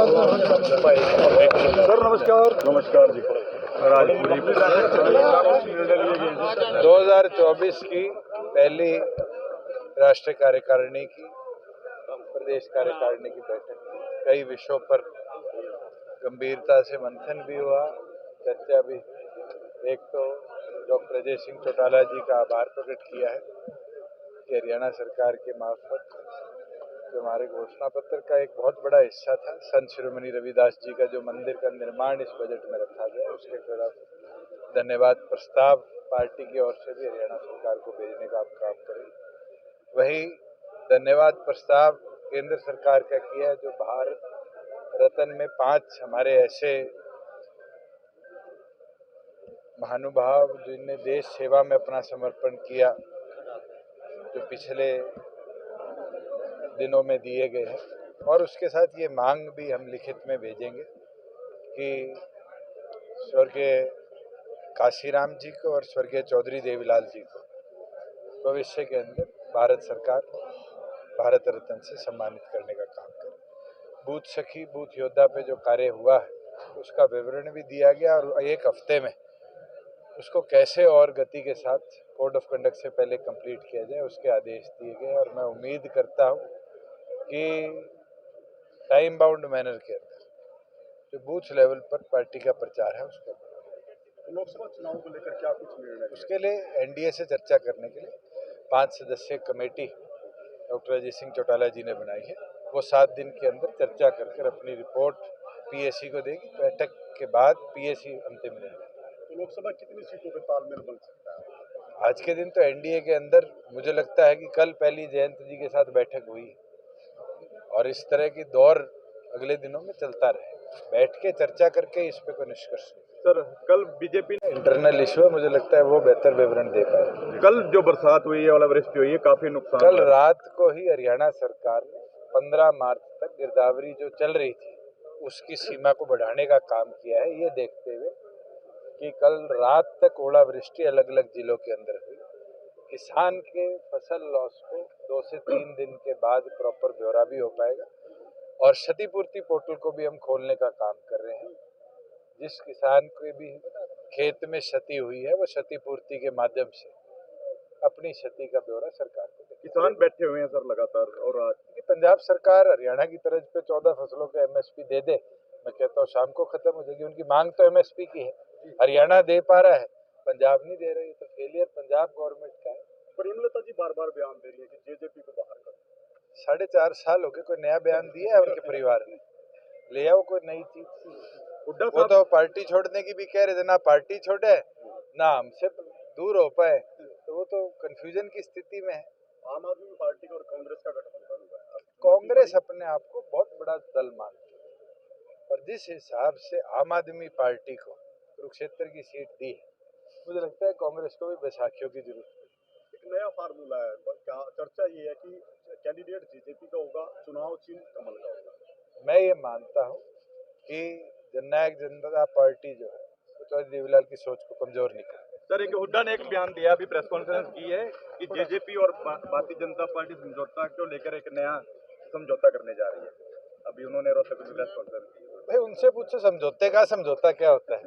Sir नमस्कार। नमस्कार जी। 2024 की पहली राष्ट्रीय कार्यकारिणी की प्रदेश कार्यकारिणी की बैठक, कई विषयों पर गंभीरता से मंथन भी हुआ, चर्चा भी। एक तो डॉक्टर अजय सिंह चौटाला जी का आभार प्रकट किया है कि हरियाणा सरकार के मार्फत जो हमारे घोषणा पत्र का एक बहुत बड़ा हिस्सा था, संत शिरोमणि रविदास जी का जो मंदिर का निर्माण इस बजट में रखा गया, उसके खिलाफ धन्यवाद प्रस्ताव पार्टी की ओर से भी हरियाणा सरकार को भेजने का आप काम करें। वही धन्यवाद प्रस्ताव केंद्र सरकार का किया जो भारत रत्न में 5 हमारे ऐसे महानुभाव जिनने देश सेवा में अपना समर्पण किया, जो पिछले दिनों में दिए गए हैं। और उसके साथ ये मांग भी हम लिखित में भेजेंगे कि स्वर्गीय काशीराम जी को और स्वर्गीय चौधरी देवीलाल जी को भविष्य के अंदर भारत सरकार भारत रत्न से सम्मानित करने का काम करे। बूथ सखी, बूथ योद्धा पे जो कार्य हुआ है उसका विवरण भी दिया गया और एक हफ्ते में उसको कैसे और गति के साथ कोड ऑफ कंडक्ट से पहले कंप्लीट किया जाए, उसके आदेश दिए गए। और मैं उम्मीद करता हूँ कि टाइम बाउंड मैनर के अंदर जो बूथ लेवल पर पार्टी का प्रचार है उसको लोकसभा चुनाव को लेकर क्या कुछ निर्णय? उसके लिए एनडीए से चर्चा करने के लिए 5 सदस्यीय कमेटी डॉक्टर अजय सिंह चौटाला जी ने बनाई है। वो 7 दिन के अंदर चर्चा कर अपनी रिपोर्ट पीएसी को देगी। बैठक के बाद पीएसी अंतिम निर्णय। तो लोकसभा कितनी सीटों पर तालमेल बन सकता है? आज के दिन तो एनडीए के अंदर मुझे लगता है कि कल पहली जयंत जी के साथ बैठक हुई और इस तरह की दौर अगले दिनों में चलता रहे। बैठ के चर्चा करके इस पे कोई निष्कर्ष नहीं। सर कल बीजेपी ने इंटरनल इशू है, मुझे लगता है वो बेहतर विवरण दे पाए। कल जो बरसात हुई है, ओलावृष्टि हुई है, काफी नुकसान कल रात को ही हरियाणा सरकार ने 15 मार्च तक गिरदावरी जो चल रही थी उसकी सीमा को बढ़ाने का काम किया है, ये देखते हुए कि कल रात तक ओलावृष्टि अलग अलग जिलों के अंदर हुई। किसान के फसल लॉस को 2 से 3 दिन के बाद प्रॉपर ब्यौरा भी हो पाएगा। और क्षतिपूर्ति पोर्टल को भी हम खोलने का काम कर रहे हैं। जिस किसान को भी खेत में क्षति हुई है वो क्षतिपूर्ति के माध्यम से अपनी क्षति का ब्यौरा सरकार को देगी। किसान बैठे हुए हैं सर लगातार, और आज पंजाब सरकार हरियाणा की तर्ज पे 14 फसलों के एमएसपी दे दे, मैं कहता हूँ शाम को खत्म हो जाएगी। उनकी मांग तो एमएसपी की है, हरियाणा दे पा रहा है, पंजाब नहीं दे रही, तो फेलियर पंजाब गवर्नमेंट का है। प्रेमलता जी बार बार बयान दे रही है कि जेजेपी को बाहर कर। 4.5 साल हो गए, कोई नया बयान दिया है उनके परिवार ने? ले आओ कोई नई चीज। वो तो पार्टी छोड़ने की भी कह रहे थे, ना पार्टी छोड़े ना हमसे दूर हो पाए, तो वो तो कंफ्यूजन की स्थिति में है। आम आदमी पार्टी और कांग्रेस का गठबंधन हुआ है। कांग्रेस अपने आप को बहुत बड़ा दल मानती है और जिस हिसाब से आम आदमी पार्टी को कुरुक्षेत्र की सीट दी है, मुझे लगता है कांग्रेस को भी बैसाखियों की जरूरत है। एक नया फार्मूला है, क्या चर्चा ये है कि कैंडिडेट जेजेपी का होगा, चुनाव चिन्ह कमल का होगा? मैं ये मानता हूँ कि जननायक जनता पार्टी जो है वो चौधरी देवीलाल की सोच को कमजोर नहीं कर। सर एक हुड्डा ने एक बयान दिया, अभी प्रेस कॉन्फ्रेंस की है कि जेजेपी और भारतीय जनता पार्टी समझौता को लेकर एक नया समझौता करने जा रही है। अभी उन्होंने रोहतक में प्रेस कॉन्फ्रेंस की। भाई उनसे पूछो समझौते का समझौता क्या होता है।